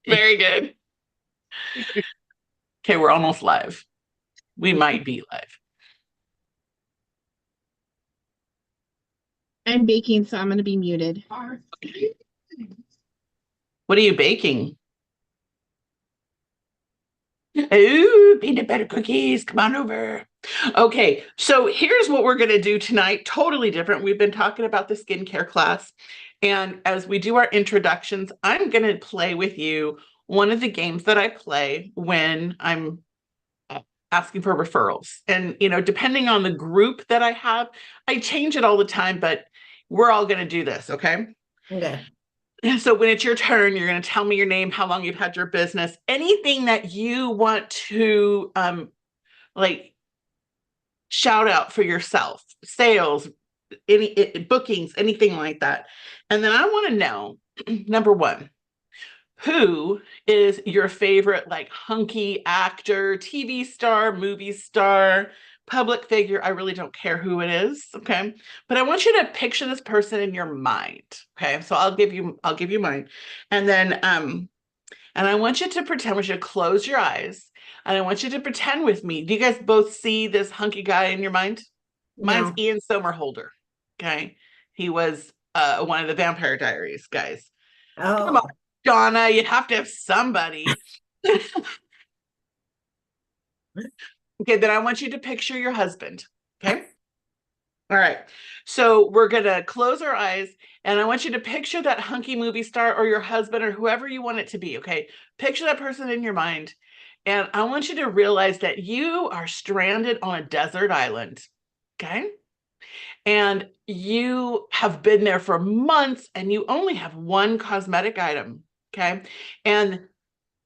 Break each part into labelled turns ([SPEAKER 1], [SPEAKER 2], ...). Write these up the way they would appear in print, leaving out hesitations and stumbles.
[SPEAKER 1] Very good. Okay, we're almost live. We might be live.
[SPEAKER 2] I'm baking, so I'm going to be muted.
[SPEAKER 1] What are you baking? Ooh, peanut butter cookies. Come on over. Okay, so here's what we're going to do tonight. Totally different. We've been talking about the skincare class. And as we do our introductions, I'm going to play with you one of the games that I play when I'm asking for referrals. And, depending on the group that I have, I change it all the time, but we're all going to do this. Okay.
[SPEAKER 3] Okay.
[SPEAKER 1] So when it's your turn, you're going to tell me your name, how long you've had your business, anything that you want to like shout out for yourself, sales, bookings, anything like that. And then I want to know, number one, who is your favorite like hunky actor, TV star, movie star, public figure? I really don't care who it is, okay? But I want you to picture this person in your mind, okay? So I'll give you mine. And then and I want you to pretend, I want you to close your eyes and I want you to pretend with me. Do you guys both see this hunky guy in your mind? Mine's
[SPEAKER 3] No.
[SPEAKER 1] Ian Somerhalder, okay? He was one of the Vampire Diaries guys. Come on,
[SPEAKER 3] Oh.
[SPEAKER 1] Donna, you have to have somebody. Okay, then I want you to picture your husband. Okay. All right. So we're going to close our eyes and I want you to picture that hunky movie star or your husband or whoever you want it to be. Okay. Picture that person in your mind. And I want you to realize that you are stranded on a desert island. Okay. And you have been there for months and you only have one cosmetic item. Okay. And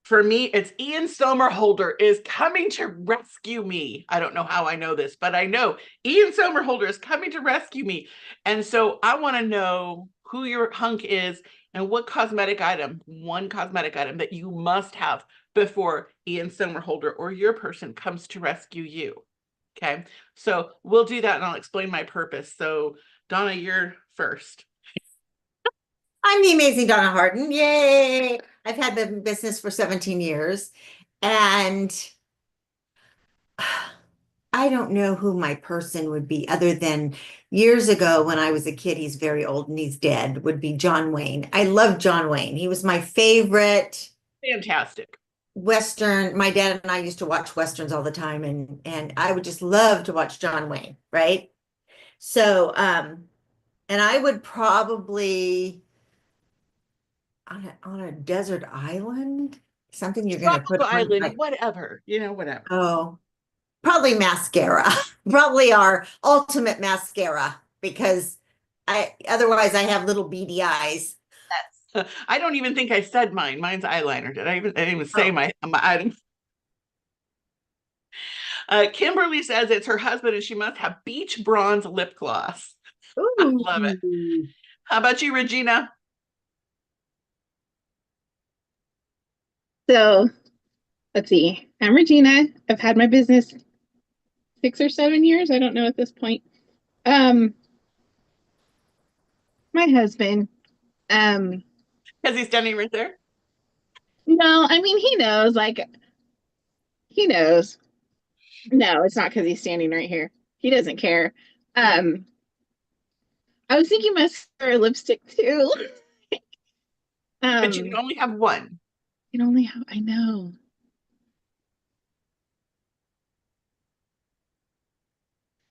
[SPEAKER 1] for me, it's Ian Somerhalder is coming to rescue me. I don't know how I know this, but I know Ian Somerhalder is coming to rescue me. And so I want to know who your hunk is and what cosmetic item, one cosmetic item that you must have before Ian Somerhalder or your person comes to rescue you. Okay. So we'll do that and I'll explain my purpose. So, Donna, you're first.
[SPEAKER 3] I'm the amazing Donna Harden. Yay. I've had the business for 17 years and I don't know who my person would be other than years ago when I was a kid, he's very old and he's dead, would be John Wayne. I love John Wayne. He was my favorite
[SPEAKER 1] Fantastic.
[SPEAKER 3] Western. My dad and I used to watch Westerns all the time and I would just love to watch John Wayne, right? So, and I would probably on a desert island, something you're gonna put
[SPEAKER 1] Tropical
[SPEAKER 3] on
[SPEAKER 1] Island,
[SPEAKER 3] like,
[SPEAKER 1] whatever, whatever.
[SPEAKER 3] oh, probably mascara. Probably our ultimate mascara because I otherwise I have little beady eyes.
[SPEAKER 1] I don't even think I said mine. Mine's eyeliner. I didn't even say
[SPEAKER 3] Oh.
[SPEAKER 1] my item. Kimberly says it's her husband and she must have beach bronze lip gloss. I love it.
[SPEAKER 3] Ooh.
[SPEAKER 1] How about you, Regina?
[SPEAKER 2] So let's see. I'm Regina. I've had my business 6 or 7 years. I don't know at this point. Um, my husband. Um,
[SPEAKER 1] Because he's standing right there.
[SPEAKER 2] no, I mean he knows. Like he knows. No, it's not because he's standing right here. He doesn't care. Um, I was thinking mascara, lipstick too.
[SPEAKER 1] But you can
[SPEAKER 2] Um,
[SPEAKER 1] only have one.
[SPEAKER 2] you can only have. I know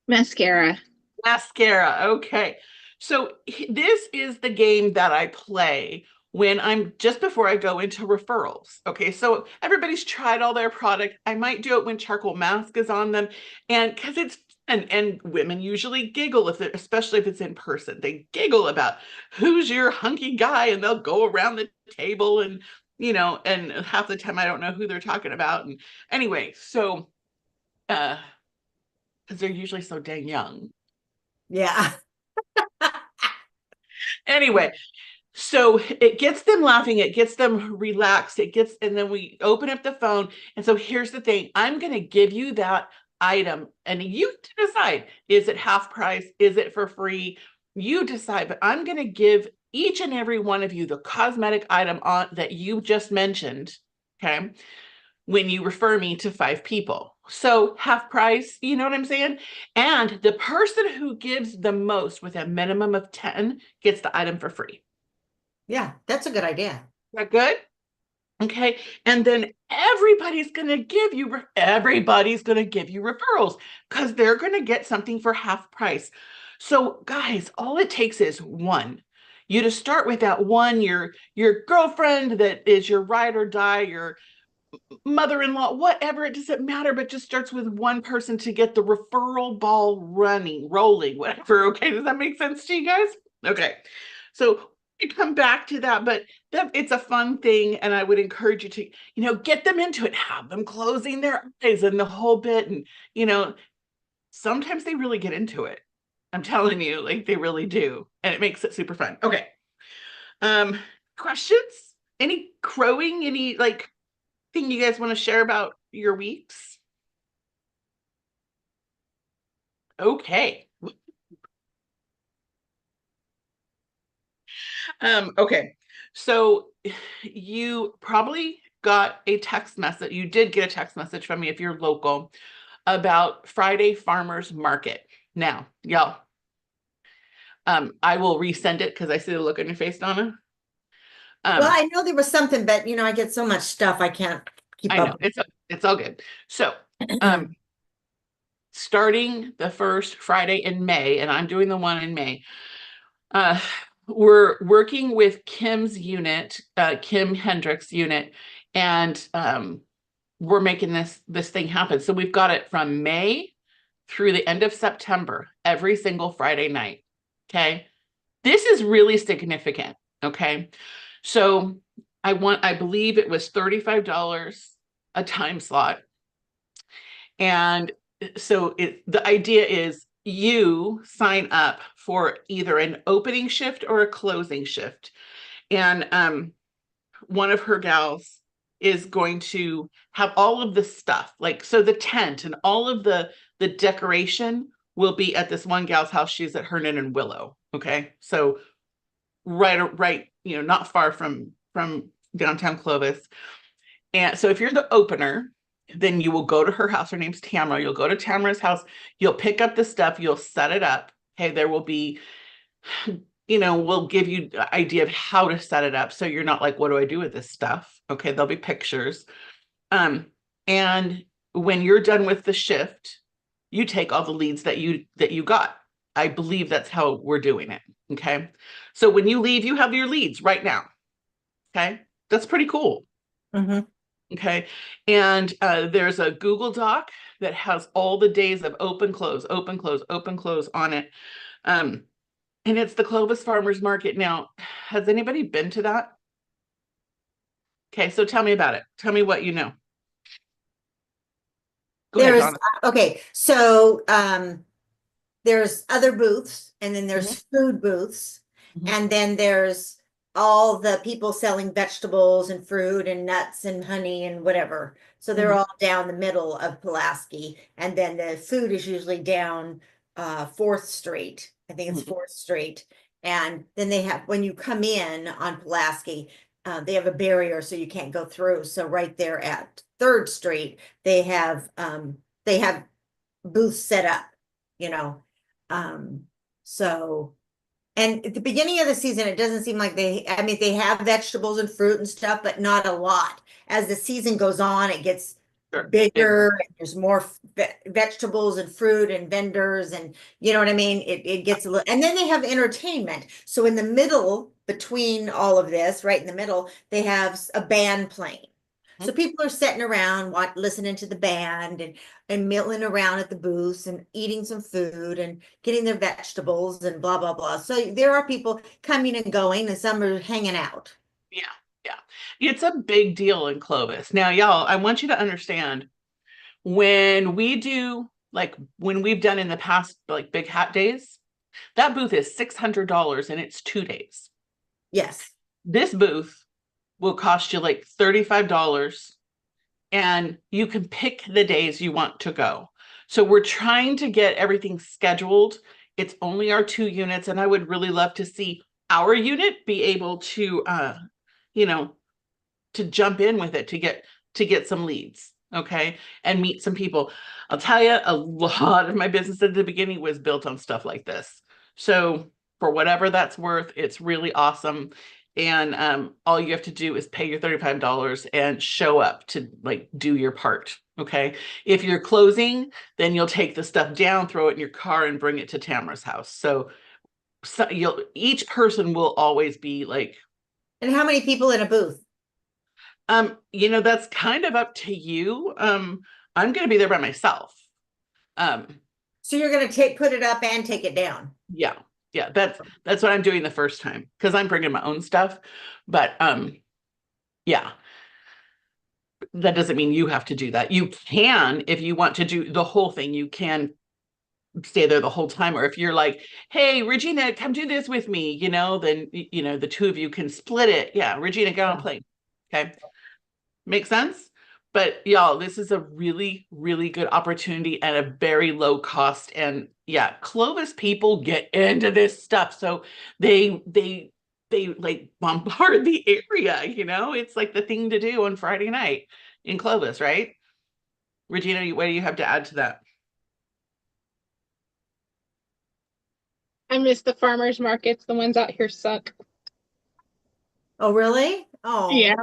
[SPEAKER 2] mascara.
[SPEAKER 1] Mascara. Okay. So this is the game that I play when I'm just before I go into referrals. Okay. So everybody's tried all their product. I might do it when charcoal mask is on them. And because it's and women usually giggle if it, especially if it's in person. They giggle about who's your hunky guy, and they'll go around the table and and half the time I don't know who they're talking about. And anyway, so because they're usually so dang young.
[SPEAKER 3] Yeah.
[SPEAKER 1] Anyway, so it gets them laughing, it gets them relaxed, and then we open up the phone. And so here's the thing, I'm going to give you that item and you decide, is it half price? Is it for free? You decide, but I'm going to give each and every one of you the cosmetic item on that you just mentioned, okay, when you refer me to 5 people. So half price, you know what I'm saying? And the person who gives the most with a minimum of 10 gets the item for free.
[SPEAKER 3] Yeah, that's a good idea.
[SPEAKER 1] Is that good? Okay. And then everybody's going to give you referrals because they're going to get something for half price. So guys, all it takes is one. You to start with that one, your girlfriend that is your ride or die, your mother-in-law, whatever, it doesn't matter, but just starts with one person to get the referral ball rolling, whatever. Okay, does that make sense to you guys? Okay, so we come back to that, but it's a fun thing, and I would encourage you to, get them into it, have them closing their eyes and the whole bit, and sometimes they really get into it. I'm telling you, like they really do, and it makes it super fun. Okay, questions? Any crowing? Any thing you guys want to share about your weeks? Okay. Okay. So you probably got a text message. You did get a text message from me if you're local about Friday Farmers Market. Now, y'all, I will resend it because I see the look on your face, Donna.
[SPEAKER 3] Well, I know there was something, but I get so much stuff I can't keep
[SPEAKER 1] I know
[SPEAKER 3] up.
[SPEAKER 1] it's all good. So, starting the first Friday in May, and I'm doing the one in May, we're working with Kim's unit, Kim Hendricks unit, and we're making this thing happen. So we've got it from May through the end of September, every single Friday night. Okay. This is really significant. Okay. So I believe it was $35 a time slot. And so the idea is you sign up for either an opening shift or a closing shift. And one of her gals is going to have all of the stuff, so the tent and all of the decoration will be at this one gal's house. She's at Hernan and Willow. Okay. So right, not far from downtown Clovis. And so if you're the opener, then you will go to her house. Her name's Tamara. You'll go to Tamara's house. You'll pick up the stuff. You'll set it up. Okay. There will be, we'll give you the idea of how to set it up. So you're not like, what do I do with this stuff? Okay. There'll be pictures. And when you're done with the shift, you take all the leads that you got. I believe that's how we're doing it. Okay. So when you leave, you have your leads right now. Okay. That's pretty cool.
[SPEAKER 3] Mm-hmm.
[SPEAKER 1] Okay. And there's a Google Doc that has all the days of open, close on it. And it's the Clovis Farmers Market. Now, has anybody been to that? Okay. So tell me about it. Tell me what you know. Go ahead, Donna.
[SPEAKER 3] Okay. So, there's other booths, and then there's food booths, and then there's all the people selling vegetables and fruit and nuts and honey and whatever. So they're all down the middle of Pulaski, and then the food is usually down 4th Street. I think it's 4th Street. And then they have, when you come in on Pulaski, they have a barrier so you can't go through. So right there at 3rd Street, they have booths set up, so, and at the beginning of the season, it doesn't seem like they have vegetables and fruit and stuff, but not a lot. As the season goes on, it gets bigger, and there's more vegetables and fruit and vendors, and you know what I mean? It gets a little, and then they have entertainment. So in the middle, between all of this, right in the middle, they have a band playing. So people are sitting around listening to the band and milling around at the booths and eating some food and getting their vegetables and blah, blah, blah. So there are people coming and going, and some are hanging out.
[SPEAKER 1] Yeah. It's a big deal in Clovis. Now, y'all, I want you to understand, when we do, when we've done in the past, big hat days, that booth is $600 and it's 2 days.
[SPEAKER 3] Yes.
[SPEAKER 1] This booth will cost you $35, and you can pick the days you want to go. So we're trying to get everything scheduled. It's only our 2 units, and I would really love to see our unit be able to, you know, to jump in with it to get some leads, okay, and meet some people. I'll tell you, a lot of my business at the beginning was built on stuff like this. So for whatever that's worth, it's really awesome. And all you have to do is pay your $35 and show up to like do your part. Okay. If you're closing, then you'll take the stuff down, throw it in your car, and bring it to Tamara's house. So each person will always be like.
[SPEAKER 3] And how many people in a booth?
[SPEAKER 1] You know, that's kind of up to you. I'm gonna be there by myself.
[SPEAKER 3] So you're gonna put it up and take it down.
[SPEAKER 1] Yeah, that's what I'm doing the first time because I'm bringing my own stuff. But yeah, that doesn't mean you have to do that. You can, if you want to do the whole thing, you can stay there the whole time. Or if you're like, hey, Regina, come do this with me, you know, then you know the two of you can split it. Yeah, Regina, get on a plane. Okay. Make sense? But y'all, this is a really, really good opportunity at a very low cost. And yeah, Clovis people get into this stuff. So they like bombard the area, you know? It's like the thing to do on Friday night in Clovis, right? Regina, what do you have to add to that?
[SPEAKER 2] I miss the farmers markets. The ones out here suck.
[SPEAKER 3] Oh, really? Oh,
[SPEAKER 2] Yeah.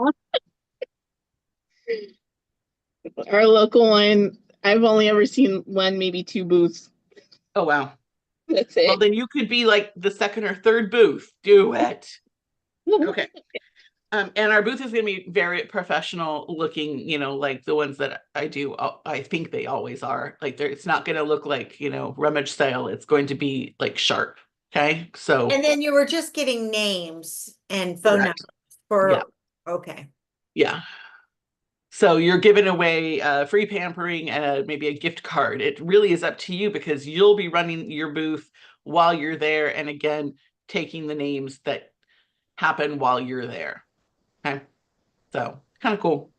[SPEAKER 2] Our local one, I've only ever seen one, maybe two booths.
[SPEAKER 1] Oh, wow.
[SPEAKER 2] That's it.
[SPEAKER 1] Well, then you could be like the second or third booth. Do it. Okay. And our booth is going to be very professional looking, you know, like the ones that I do. I think they always are. Like it's not going to look like, you know, rummage sale. It's going to be like sharp. Okay. So.
[SPEAKER 3] And then you were just getting names and phone numbers for,
[SPEAKER 1] yeah.
[SPEAKER 3] Okay.
[SPEAKER 1] Yeah. So you're giving away free pampering and maybe a gift card. It really is up to you because you'll be running your booth while you're there. And again, taking the names that happen while you're there. Okay. So kind of cool.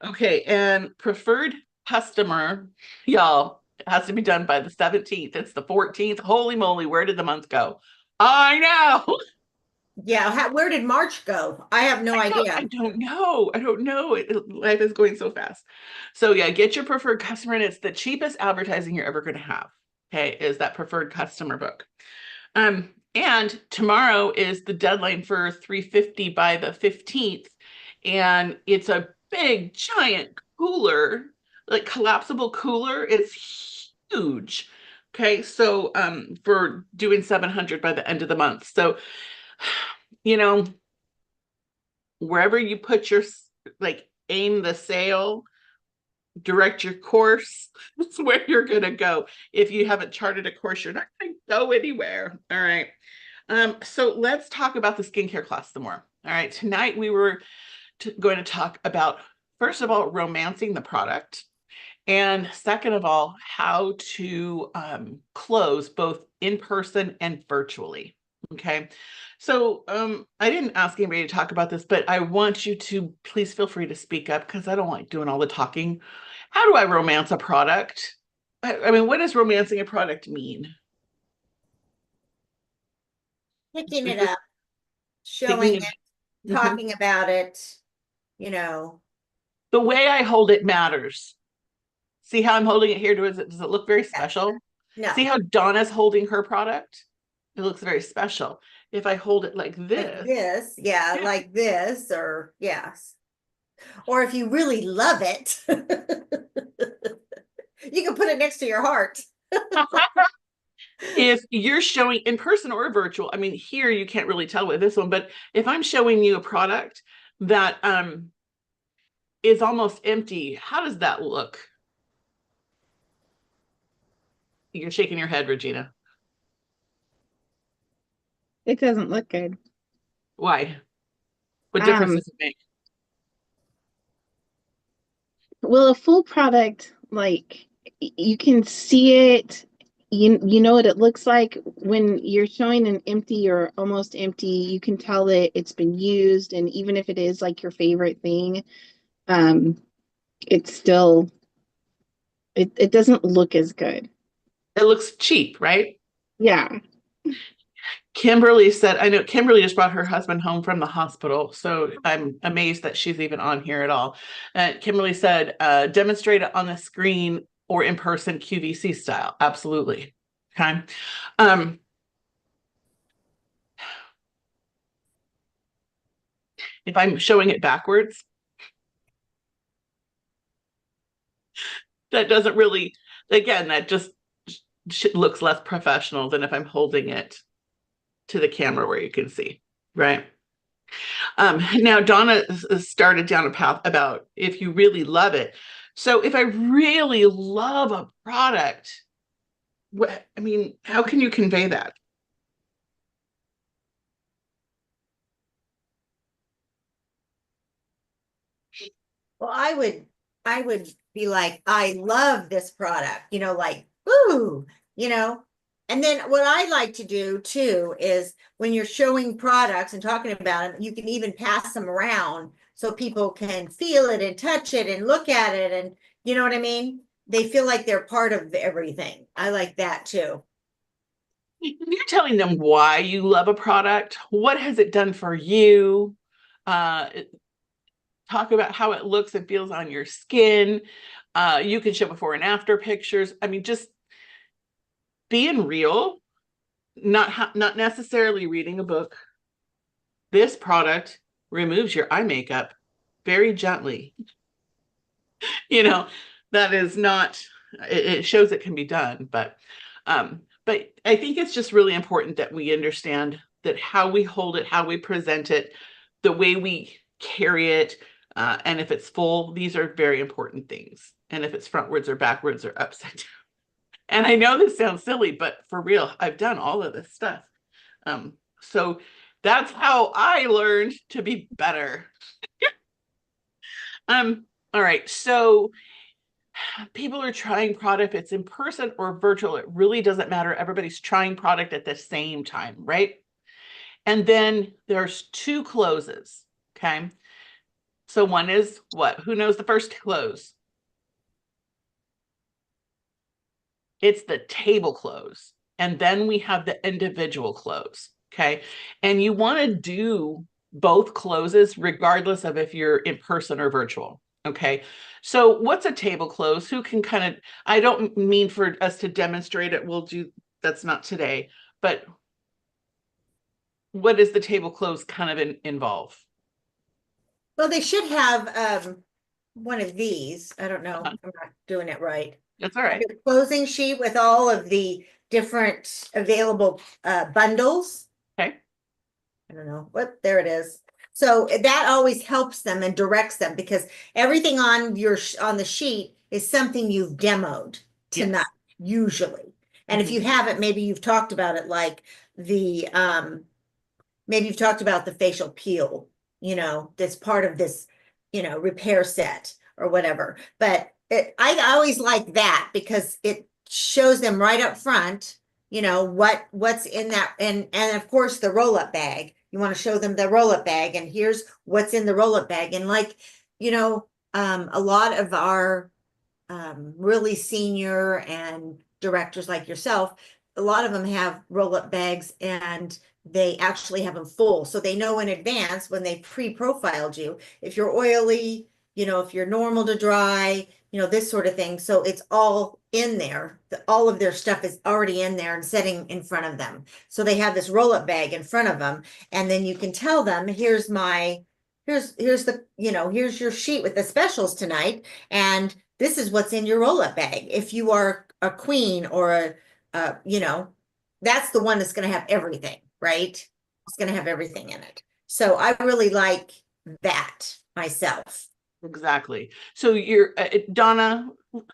[SPEAKER 1] Okay. And preferred customer, y'all, it has to be done by the 17th. It's the 14th. Holy moly. Where did the month go? I know.
[SPEAKER 3] Yeah, where did March go? I have no idea.
[SPEAKER 1] I don't know. Life is going so fast. So yeah, get your preferred customer, and it's the cheapest advertising you're ever going to have. Okay, is that preferred customer book. And tomorrow is the deadline for 350 by the 15th, and it's a big giant cooler, like collapsible cooler. It's huge. Okay, so for doing 700 by the end of the month. So you know, wherever you put your, like, aim the sail, direct your course, that's where you're going to go. If you haven't charted a course, you're not going to go anywhere. All right. So let's talk about the skincare class some more. All right. Tonight we were going to talk about, first of all, romancing the product. And second of all, how to close both in person and virtually. Okay. So I didn't ask anybody to talk about this, but I want you to please feel free to speak up because I don't like doing all the talking. How do I romance a product? I mean, what does romancing a product mean?
[SPEAKER 3] Picking it up, showing it,
[SPEAKER 1] Mhm.
[SPEAKER 3] talking about it, you know.
[SPEAKER 1] The way I hold it matters. See how I'm holding it here? Does it look very special?
[SPEAKER 3] No.
[SPEAKER 1] See how Donna's holding her product? It looks very special. If I hold it like this.
[SPEAKER 3] Yeah, like this, or yes. Or if you really love it, you can put it next to your heart.
[SPEAKER 1] If you're showing in person or virtual, I mean, here you can't really tell with this one, but if I'm showing you a product that is almost empty, how does that look? You're shaking your head, Regina.
[SPEAKER 2] It doesn't look good.
[SPEAKER 1] Why? What difference does it make?
[SPEAKER 2] Well, a full product, like you can see it, you know what it looks like. When you're showing an empty or almost empty, you can tell that it's been used, and even if it is like your favorite thing, it's still it doesn't look as good.
[SPEAKER 1] It looks cheap, right?
[SPEAKER 2] Yeah.
[SPEAKER 1] Kimberly said, I know Kimberly just brought her husband home from the hospital, so I'm amazed that she's even on here at all. Kimberly said, demonstrate it on the screen or in person QVC style. Absolutely. Okay. If I'm showing it backwards, that doesn't really, again, that just looks less professional than if I'm holding it to the camera where you can see, right? Now, Donna started down a path about if you really love it. So if I really love a product, I mean, how can you convey that?
[SPEAKER 3] Well, I would be like, I love this product, like, ooh, you know. And then what I like to do too is when you're showing products and talking about them, you can even pass them around so people can feel it and touch it and look at it. And you know what I mean? They feel like they're part of everything. I like that too.
[SPEAKER 1] You're telling them why you love a product. What has it done for you? Uh, Talk about how it looks and feels on your skin. You can show before and after pictures. I mean, just being real, not necessarily reading a book. This product removes your eye makeup very gently. You know, that is not, it shows it can be done, but I think it's just really important that we understand that how we hold it, how we present it, the way we carry it, and if it's full, these are very important things. And if it's frontwards or backwards or upside down. And I know this sounds silly, but for real, I've done all of this stuff. So that's how I learned to be better. All right, so people are trying product, if it's in person or virtual, it really doesn't matter. Everybody's trying product at the same time, right? And then there's two closes, okay? So one is what? Who knows the first close? It's the table close. And then we have the individual close, okay? And you want to do both closes regardless of if you're in person or virtual, okay? So what's a table close? Who can kind of, I don't mean for us to demonstrate it. We'll do, that's not today, but what does the table close kind of involve?
[SPEAKER 3] Well, they should have one of these. I don't know. I'm not doing it right.
[SPEAKER 1] That's all right.
[SPEAKER 3] A closing sheet with all of the different available bundles.
[SPEAKER 1] Okay.
[SPEAKER 3] I don't know what, there it is. So that always helps them and directs them because everything on on the sheet is something you've demoed tonight, usually. And if you haven't, maybe you've talked about it, like the maybe you've talked about the facial peel, that's part of this, repair set or whatever. But I always like that because it shows them right up front, what's in that. And of course the roll-up bag, you want to show them the roll-up bag and here's what's in the roll-up bag. And like, a lot of our really senior and directors like yourself, a lot of them have roll-up bags and they actually have them full. So they know in advance when they pre-profiled you, if you're oily, if you're normal to dry, this sort of thing. So it's all in there. All of their stuff is already in there and sitting in front of them. So they have this roll-up bag in front of them. And then you can tell them, here's the, here's your sheet with the specials tonight. And this is what's in your roll-up bag. If you are a queen or that's the one that's going to have everything, right? It's going to have everything in it. So I really like that myself.
[SPEAKER 1] Exactly. So you're Donna,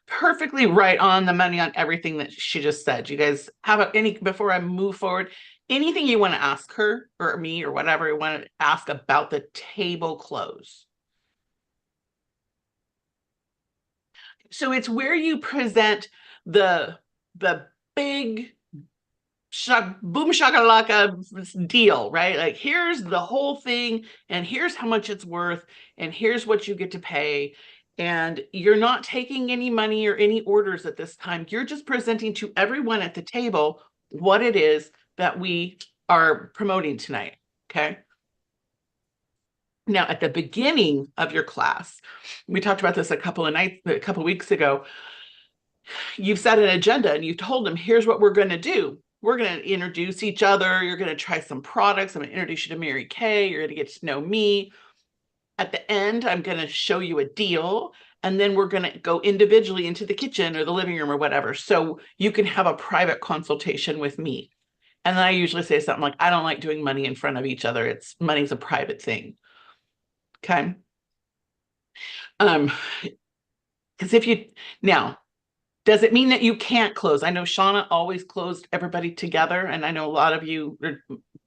[SPEAKER 1] perfectly right on the money on everything that she just said. You guys have any, before I move forward, anything you want to ask her or me or whatever you want to ask about the table close? So it's where you present the big boom shakalaka deal, right? Like here's the whole thing and here's how much it's worth and here's what you get to pay. And you're not taking any money or any orders at this time. You're just presenting to everyone at the table what it is that we are promoting tonight. Okay. Now, at the beginning of your class, we talked about this a couple of weeks ago. You've set an agenda and you've told them, here's what we're going to do. We're going to introduce each other. You're going to try some products. I'm going to introduce you to Mary Kay. You're going to get to know me. At the end, I'm going to show you a deal. And then we're going to go individually into the kitchen or the living room or whatever. So you can have a private consultation with me. And then I usually say something like, I don't like doing money in front of each other. Money's a private thing. Okay. Because now, does it mean that you can't close? I know Shauna always closed everybody together. And I know a lot of you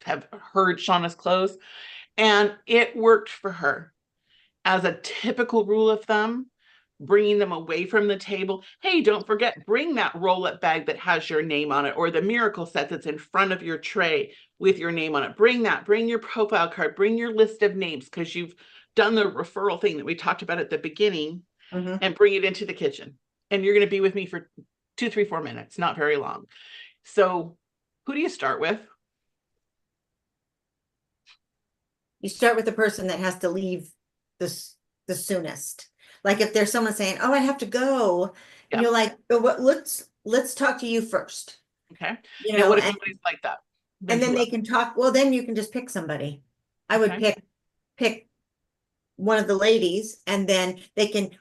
[SPEAKER 1] have heard Shauna's close. And it worked for her. As a typical rule of thumb, bringing them away from the table. Hey, don't forget, bring that roll-up bag that has your name on it, or the miracle set that's in front of your tray with your name on it. Bring that, bring your profile card, bring your list of names, because you've done the referral thing that we talked about at the beginning, and bring it into the kitchen. And you're going to be with me for 2, 3, 4 minutes, not very long. So who do you start with?
[SPEAKER 3] You start with the person that has to leave the soonest. Like if there's someone saying, oh, I have to go, and you're like, oh, let's talk to you first.
[SPEAKER 1] Okay.
[SPEAKER 3] You
[SPEAKER 1] know,
[SPEAKER 3] know,
[SPEAKER 1] what if somebody's like that?
[SPEAKER 3] And then they can talk. Well, then you can just pick somebody. I would pick one of the ladies, and then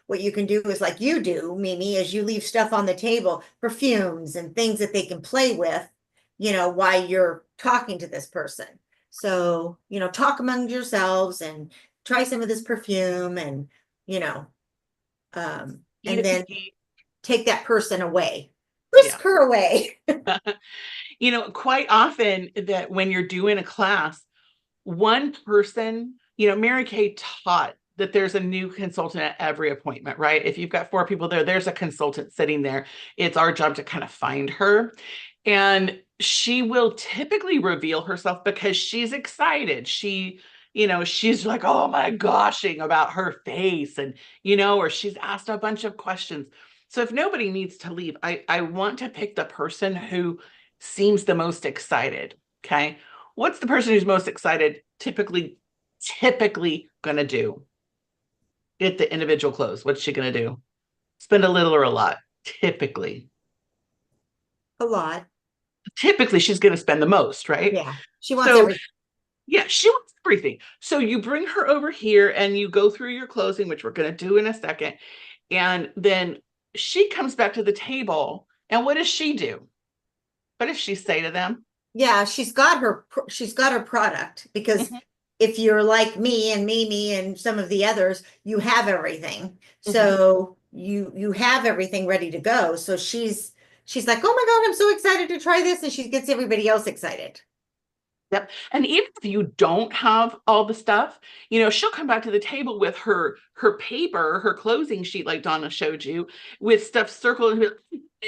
[SPEAKER 3] what you can do is like you do, Mimi, is you leave stuff on the table, perfumes and things that they can play with, you know, while you're talking to this person. So, you know, talk among yourselves and try some of this perfume, and, you know, and then take that person away, whisk her away.
[SPEAKER 1] You know, quite often that when you're doing a class, one person, you know, Mary Kay taught that there's a new consultant at every appointment, right? If you've got 4 people there, there's a consultant sitting there. It's our job to kind of find her. And she will typically reveal herself because she's excited. You know, she's like, oh my goshing about her face, and, you know, or she's asked a bunch of questions. So if nobody needs to leave, I want to pick the person who seems the most excited. Okay. What's the person who's most excited typically going to do? Get the individual close. What's she going to do? Spend a little or a lot? Typically.
[SPEAKER 3] A lot.
[SPEAKER 1] Typically, she's going to spend the most, right?
[SPEAKER 3] Yeah. She wants everything.
[SPEAKER 1] Yeah, she wants everything. So you bring her over here and you go through your closing, which we're going to do in a second. And then she comes back to the table. And what does she do? What does she say to them?
[SPEAKER 3] Yeah, she's got her product, because if you're like me and Mimi and some of the others, you have everything. So you have everything ready to go. So she's like, oh my God, I'm so excited to try this. And she gets everybody else excited.
[SPEAKER 1] Yep. And even if you don't have all the stuff, you know, she'll come back to the table with her paper, her closing sheet, like Donna showed you, with stuff circled, and be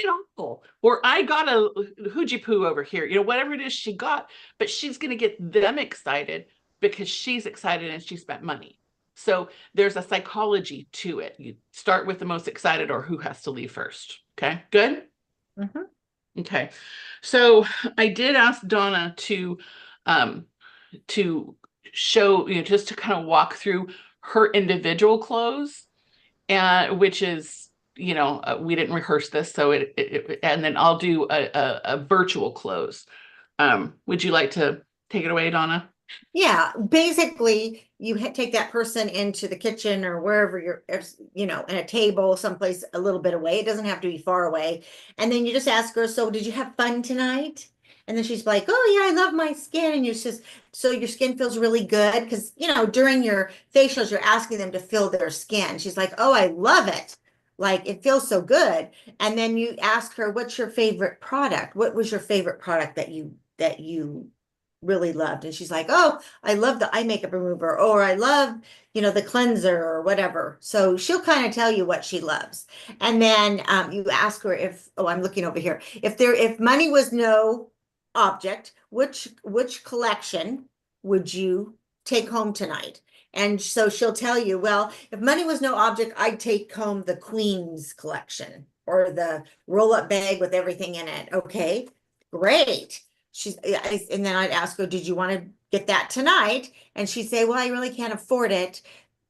[SPEAKER 1] like, or I got a hooji poo over here, you know, whatever it is she got, but she's going to get them excited because she's excited and she spent money. So there's a psychology to it. You start with the most excited, or who has to leave first. Okay, good. Okay. So I did ask Donna to show, you know, just to kind of walk through her individual close, and which is, you know, we didn't rehearse this, so and then I'll do a virtual close. Would you like to take it away, Donna?
[SPEAKER 3] Yeah, basically you take that person into the kitchen or wherever you're, you know, in a table, someplace a little bit away. It doesn't have to be far away. And then you just ask her, so did you have fun tonight? And then she's like, oh yeah, I love my skin. And you're just, so your skin feels really good. Because, you know, during your facials, you're asking them to feel their skin. She's like, oh, I love it. Like, it feels so good. And then you ask her, what's your favorite product? What was your favorite product that you really loved? And she's like, oh, I love the eye makeup remover, or I love, you know, the cleanser or whatever. So she'll kind of tell you what she loves. And then you ask her if, oh, I'm looking over here. If money was no object, which collection would you take home tonight? And so she'll tell you, well, if money was no object, I'd take home the Queen's collection or the roll-up bag with everything in it. Okay, great. And then I'd ask her, did you want to get that tonight? And she'd say, well, I really can't afford it.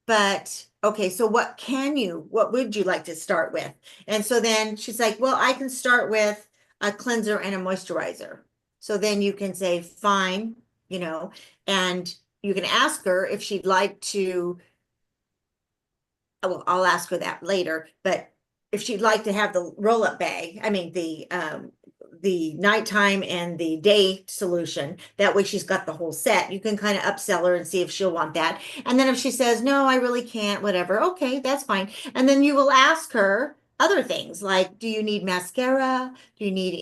[SPEAKER 3] But okay, so what would you like to start with? And so then she's like, well, I can start with a cleanser and a moisturizer. So then you can say, fine, and you can ask her if she'd like to, well, I'll ask her that later, but if she'd like to have the roll-up bag, I mean, the nighttime and the day solution, that way she's got the whole set. You can kind of upsell her and see if she'll want that. And then if she says, no, I really can't, whatever, okay, that's fine. And then you will ask her other things like, do you need mascara? Do you need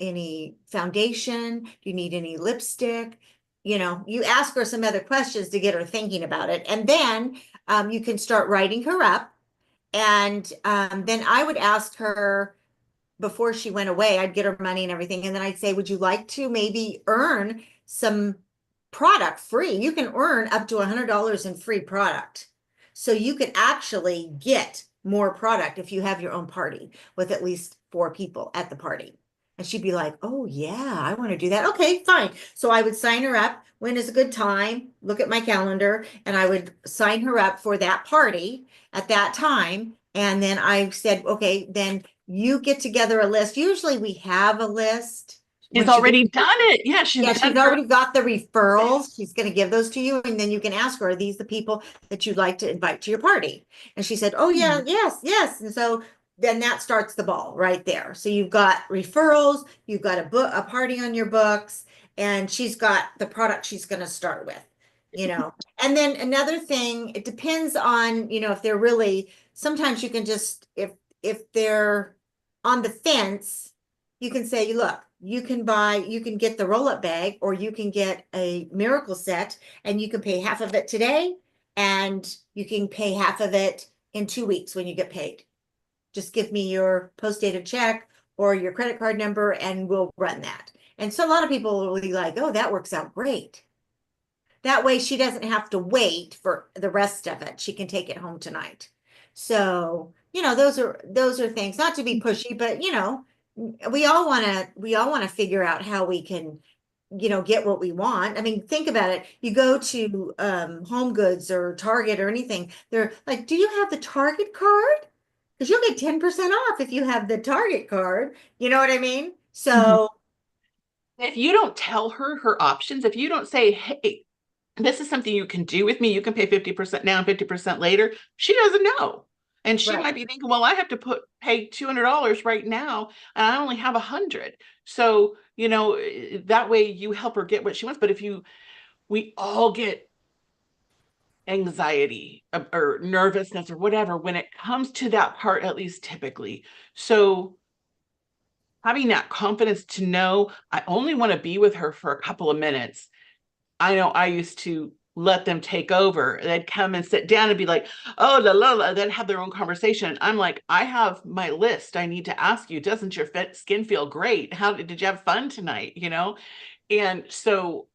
[SPEAKER 3] any foundation? Do you need any lipstick? You ask her some other questions to get her thinking about it. And then you can start writing her up. And then I would ask her before she went away, I'd get her money and everything. And then I'd say, would you like to maybe earn some product free? You can earn up to $100 in free product. So you can actually get more product if you have your own party with at least 4 people at the party. And she'd be like, oh yeah, I want to do that. Okay, fine. So I would sign her up. When is a good time? Look at my calendar. And I would sign her up for that party at that time. And then I said, okay, then you get together a list. Usually we have a list.
[SPEAKER 1] She's already done it. Yeah, she's
[SPEAKER 3] already got the referrals. She's going to give those to you. And then you can ask her, are these the people that you'd like to invite to your party? And she said, oh yeah, yes. And so then that starts the ball right there. So you've got referrals, you've got a party on your books, and she's got the product she's going to start with, And then another thing, it depends on, if they're really, sometimes you can just, if they're on the fence, you can say, look, you can get the roll-up bag, or you can get a miracle set, and you can pay half of it today, and you can pay half of it in 2 weeks when you get paid. Just give me your post-dated check or your credit card number, and we'll run that. And so a lot of people will be like, oh, that works out great. That way she doesn't have to wait for the rest of it. She can take it home tonight. So, those are things, not to be pushy, but we all want to figure out how we can, get what we want. I mean, think about it. You go to Home Goods or Target or anything. They're like, do you have the Target card? Because you'll get 10% off if you have the Target card. You know what I mean? So
[SPEAKER 1] if you don't tell her options, if you don't say, hey, this is something you can do with me, you can pay 50% now and 50% later, she doesn't know. And she might be thinking, well, I have to pay $200 right now, and I only have 100. So, that way you help her get what she wants. But we all get anxiety or nervousness or whatever when it comes to that part, at least typically. So having that confidence to know I only want to be with her for a couple of minutes. I know I used to let them take over. They'd come and sit down and be like, oh, la, la, la. They'd have their own conversation. I'm like, I have my list. I need to ask you, doesn't your skin feel great? How did you have fun tonight? And so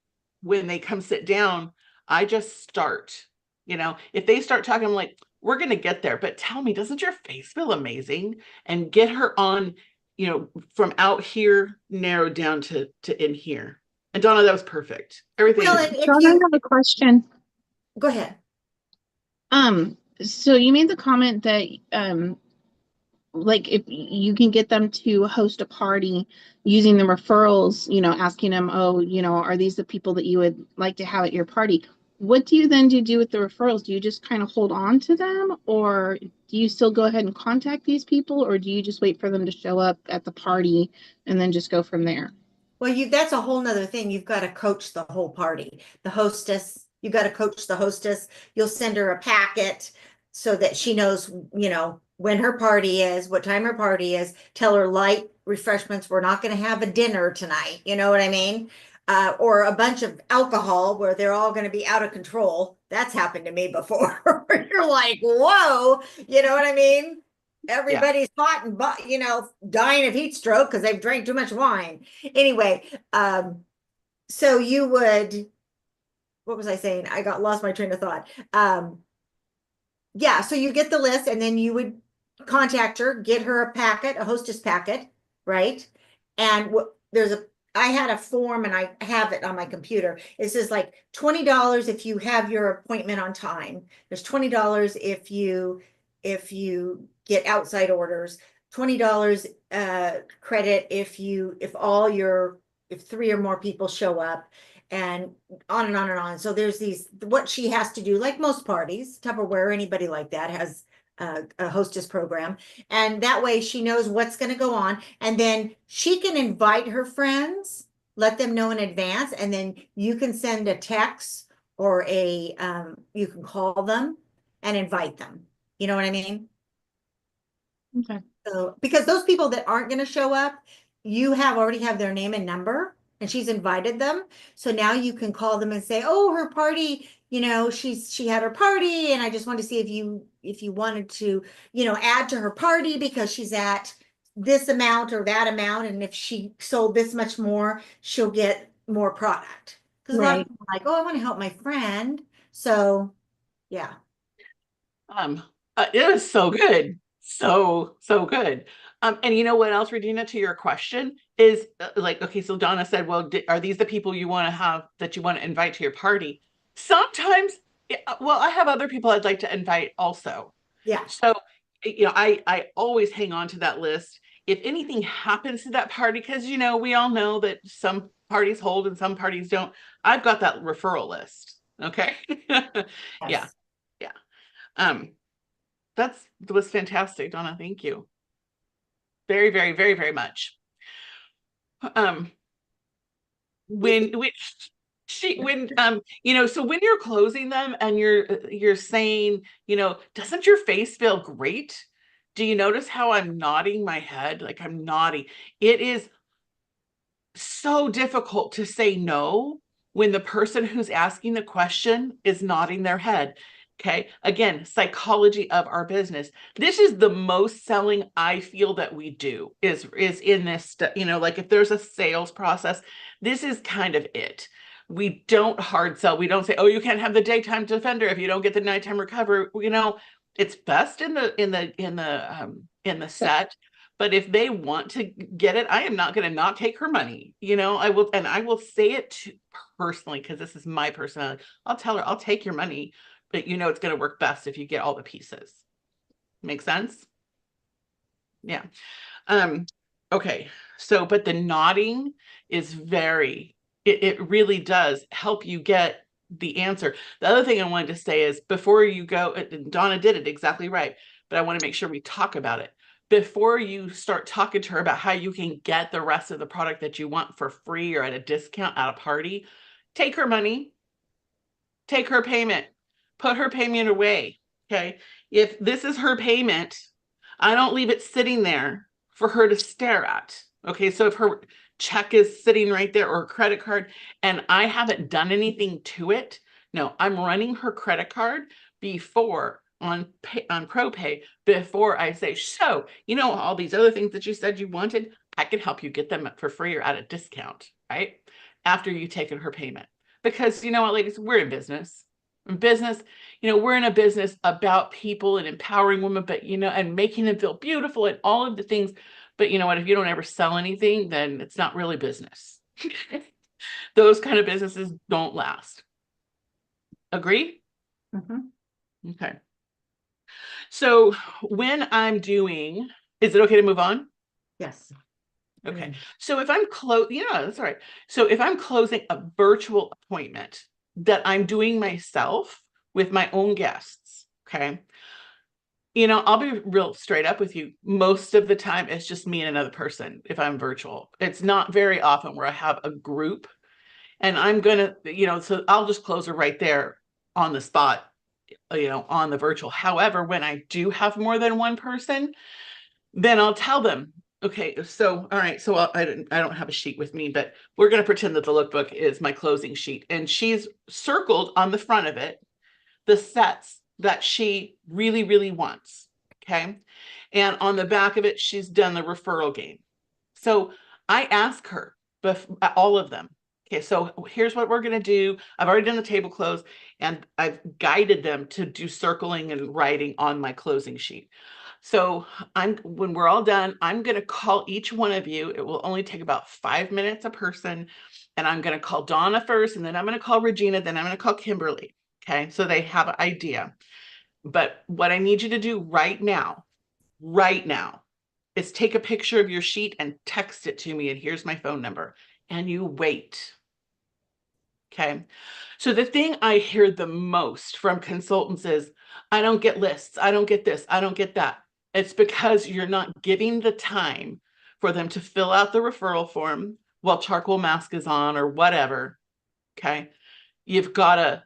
[SPEAKER 1] when they come sit down, I just start, if they start talking, I'm like, we're going to get there, but tell me, doesn't your face feel amazing? And get her on, from out here narrowed down to in here. And Donna, that was perfect. Everything.
[SPEAKER 2] Well, Donna, I have a question.
[SPEAKER 3] Go ahead.
[SPEAKER 2] So you made the comment that like if you can get them to host a party using the referrals, asking them, oh, are these the people that you would like to have at your party? What do you then do with the referrals? Do you just kind of hold on to them, or do you still go ahead and contact these people, or do you just wait for them to show up at the party and then just go from there?
[SPEAKER 3] Well, that's a whole nother thing. You've got to coach the whole party. The hostess, you've got to coach the hostess. You'll send her a packet so that she knows, when her party is, what time her party is. Tell her light refreshments. We're not going to have a dinner tonight. You know what I mean? Or a bunch of alcohol where they're all going to be out of control. That's happened to me before. You're like, whoa, you know what I mean? Everybody's hot and, dying of heat stroke because they've drank too much wine. Anyway, so you would what was I saying? I got lost my train of thought. Yeah, so you get the list and then you would contact her, get her a packet, a hostess packet, right? And I had a form and I have it on my computer. It says like $20 if you have your appointment on time. There's $20 if you get outside orders, $20 credit if 3 or more people show up, and on and on and on. So there's what she has to do, like most parties, Tupperware, anybody like that has a hostess program. And that way she knows what's going to go on. And then she can invite her friends, let them know in advance. And then you can send a text or you can call them and invite them. You know what I mean?
[SPEAKER 2] Okay.
[SPEAKER 3] So, because those people that aren't going to show up, you already have their name and number, and she's invited them. So now you can call them and say, "Oh, her party, she had her party, and I just wanted to see if you wanted to, add to her party because she's at this amount or that amount, and if she sold this much more, she'll get more product." Because a lot of people are like, "Oh, I want to help my friend." So, yeah.
[SPEAKER 1] It was so good. So good. And you know what else, Regina, to your question is like, okay, so Donna said, well, are these the people you want to have that you want to invite to your party? Sometimes, well, I have other people I'd like to invite also.
[SPEAKER 3] Yeah.
[SPEAKER 1] So, I always hang on to that list. If anything happens to that party, because, we all know that some parties hold and some parties don't, I've got that referral list. Okay.
[SPEAKER 3] Yes.
[SPEAKER 1] Yeah. Yeah. That was fantastic, Donna. Thank you. Very, very, very, very much. When so when you're closing them and you're saying, doesn't your face feel great? Do you notice how I'm nodding my head? Like I'm nodding. It is so difficult to say no when the person who's asking the question is nodding their head. Okay. Again, psychology of our business. This is the most selling I feel that we do is in this, like if there's a sales process, this is kind of it. We don't hard sell. We don't say, oh, you can't have the daytime defender if you don't get the nighttime recovery. It's best in the set. But if they want to get it, I am not going to not take her money. I will say it personally because this is my personality. I'll tell her I'll take your money, but it's going to work best if you get all the pieces. Make sense? Yeah. Okay. So, but the nodding is it really does help you get the answer. The other thing I wanted to say is before you go, and Donna did it exactly right, but I want to make sure we talk about it. Before you start talking to her about how you can get the rest of the product that you want for free or at a discount at a party, take her money, take her payment, put her payment away. Okay. If this is her payment, I don't leave it sitting there for her to stare at. Okay. So if her check is sitting right there or a credit card and I haven't done anything to it, no, I'm running her credit card before on ProPay before I say, so, all these other things that you said you wanted, I can help you get them for free or at a discount, right? After you've taken her payment. Because you know what, ladies, we're in business. We're in a business about people and empowering women, but, and making them feel beautiful and all of the things. But you know what, if you don't ever sell anything, then it's not really business. Those kind of businesses don't last. Agree?
[SPEAKER 3] Mm-hmm.
[SPEAKER 1] Okay. So when I'm doing, is it okay to move on?
[SPEAKER 3] Yes.
[SPEAKER 1] Okay. So if I'm that's all right. So if I'm closing a virtual appointment that I'm doing myself with my own guests, okay, I'll be real straight up with you. Most of the time, it's just me and another person if I'm virtual. It's not very often where I have a group and I'm going to, so I'll just close her right there on the spot, on the virtual. However, when I do have more than one person, then I'll tell them, okay, so, all right, so I don't have a sheet with me, but we're going to pretend that the lookbook is my closing sheet. And she's circled on the front of it the sets that she really, really wants. Okay. And on the back of it, she's done the referral game. So I ask her all of them, Okay, so here's what we're going to do. I've already done the table close, and I've guided them to do circling and writing on my closing sheet. So when we're all done, I'm going to call each one of you. It will only take about 5 minutes a person. And I'm going to call Donna first, and then I'm going to call Regina, then I'm going to call Kimberly. Okay, so they have an idea. But what I need you to do right now is take a picture of your sheet and text it to me. And here's my phone number. And you wait. Okay. So the thing I hear the most from consultants is, I don't get lists. I don't get this. I don't get that. It's because you're not giving the time for them to fill out the referral form while charcoal mask is on or whatever. Okay. You've got to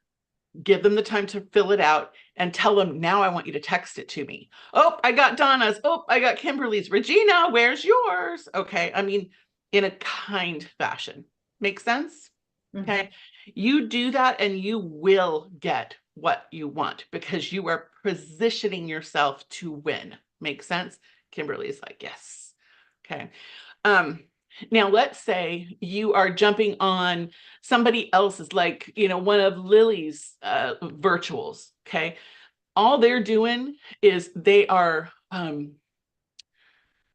[SPEAKER 1] give them the time to fill it out and tell them, now I want you to text it to me. Oh, I got Donna's. Oh, I got Kimberly's. Regina, where's yours? Okay. I mean, in a kind fashion. Make sense? Okay. You do that and you will get what you want because you are positioning yourself to win. Make sense? Kimberly's like, yes. Okay. Now let's say you are jumping on somebody else's, like, one of Lily's virtuals. Okay. All they're doing is they are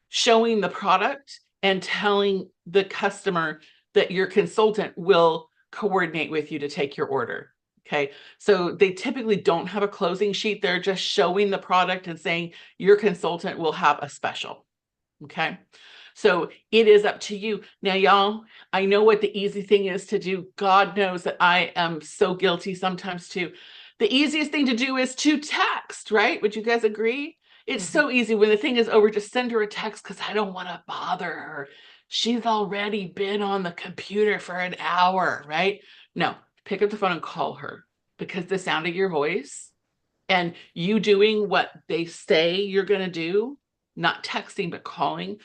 [SPEAKER 1] showing the product and telling the customer that your consultant will coordinate with you to take your order. Okay. So they typically don't have a closing sheet. They're just showing the product and saying your consultant will have a special. Okay. So it is up to you. Now, y'all, I know what the easy thing is to do. God knows that I am so guilty sometimes too. The easiest thing to do is to text, right? Would you guys agree? It's so easy when the thing is over, just send her a text because I don't want to bother her. She's already been on the computer for an hour, right? No, pick up the phone and call her because the sound of your voice and you doing what they say you're going to do, not texting, but calling,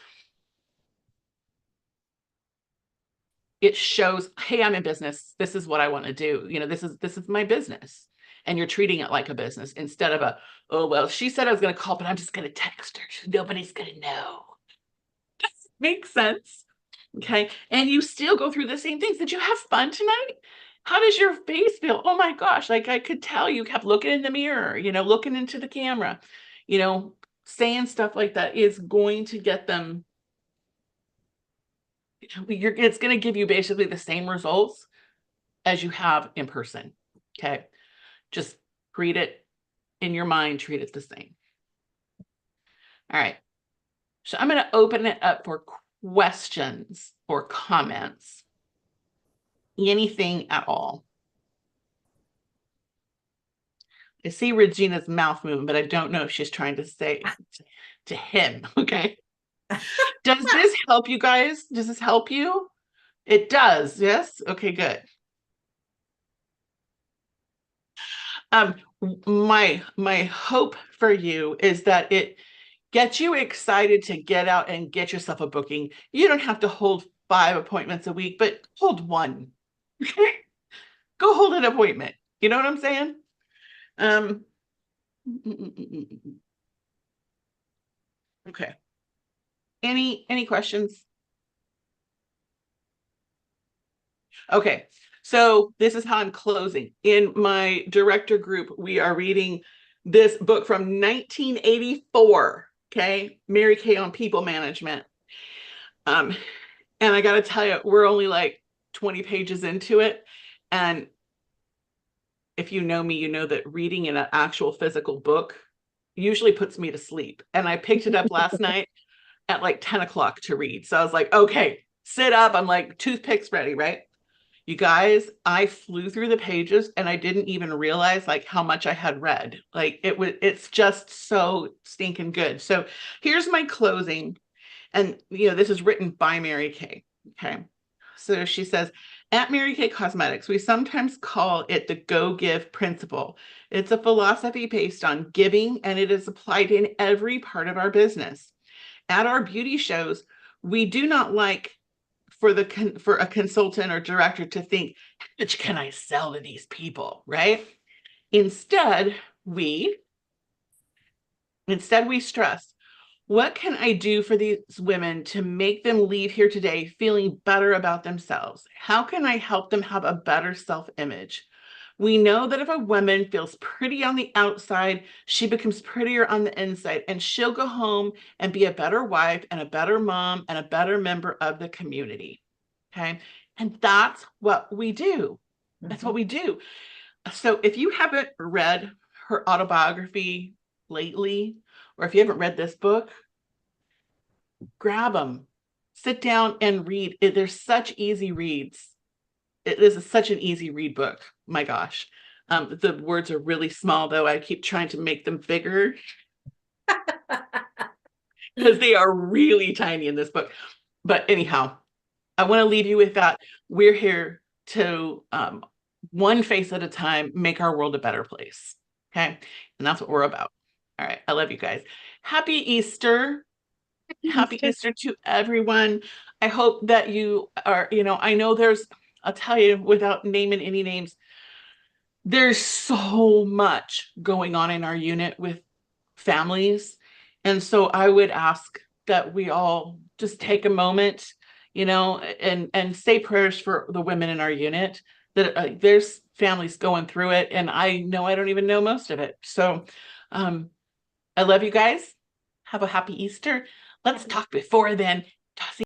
[SPEAKER 1] it shows, hey, I'm in business. This is what I want to do. This is my business. And you're treating it like a business instead of oh, well, she said I was going to call, but I'm just going to text her. Nobody's going to know. Makes sense. Okay. And you still go through the same things. Did you have fun tonight? How does your face feel? Oh my gosh. Like I could tell you kept looking in the mirror, looking into the camera, saying stuff like that is going to get them. It's going to give you basically the same results as you have in person. Okay. Just treat it in your mind, treat it the same. All right. So I'm going to open it up for questions or comments. Anything at all. I see Regina's mouth moving, but I don't know if she's trying to say to him. Okay. Does this help you guys? Does this help you? It does. Yes. Okay, good. My hope for you is that it gets you excited to get out and get yourself a booking. You don't have to hold 5 appointments a week, but hold 1. Go hold an appointment. You know what I'm saying? Okay. Any questions? Okay. So this is how I'm closing. In my director group, we are reading this book from 1984. Okay. Mary Kay on People Management. And I got to tell you, we're only like 20 pages into it. And if you know me, you know that reading in an actual physical book usually puts me to sleep. And I picked it up last night at like 10 o'clock to read. So I was like, okay, sit up. I'm like, toothpicks ready, right? You guys, I flew through the pages and I didn't even realize like how much I had read. Like it's just so stinking good. So here's my closing. And this is written by Mary Kay. Okay. So she says, at Mary Kay Cosmetics, we sometimes call it the Go Give principle. It's a philosophy based on giving, and it is applied in every part of our business. At our beauty shows, we do not like for a consultant or director to think, how much can I sell to these people, right? Instead, we stress, What can I do for these women to make them leave here today feeling better about themselves? How can I help them have a better self-image? We know that if a woman feels pretty on the outside, she becomes prettier on the inside, and she'll go home and be a better wife and a better mom and a better member of the community. Okay. And that's what we do. That's what we do. So if you haven't read her autobiography lately, or if you haven't read this book, grab them, sit down and read it. There's such easy reads. It is such an easy read book. My gosh. The words are really small, though. I keep trying to make them bigger because they are really tiny in this book. But anyhow, I want to leave you with that. We're here to, one face at a time, make our world a better place. Okay. And that's what we're about. All right. I love you guys. Happy Easter. Happy Easter to everyone. I hope that you are, I know I'll tell you without naming any names, there's so much going on in our unit with families. And so I would ask that we all just take a moment, and say prayers for the women in our unit, that there's families going through it. And I know I don't even know most of it. So I love you guys. Have a happy Easter. Let's talk before then.